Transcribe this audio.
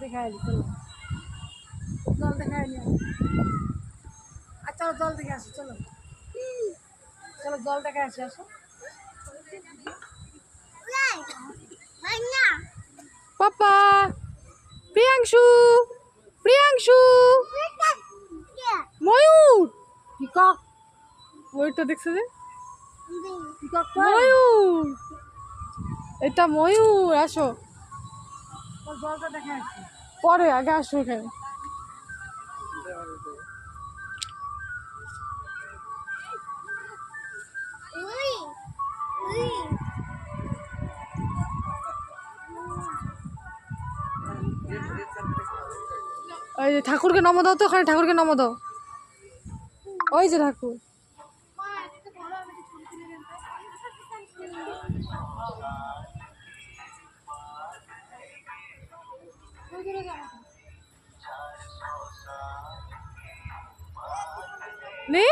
দেখাই চলো জল দেখাই নি আচ্ছা জল দেখে আসো চলো চলো জল দেখে আসি আসো পাপা প্রিয়াংশু প্রিয়াংশু ময়ূর পিকক ময়ূরটা দেখছো যে ময়ূর এটা ময়ূর আসো জলটা দেখে আসি পরে আগে আসো এখানে ওই যে ঠাকুরকে নমো দাও তো ওখানে ঠাকুরকে নমো দাও ওই যে ঠাকুর নে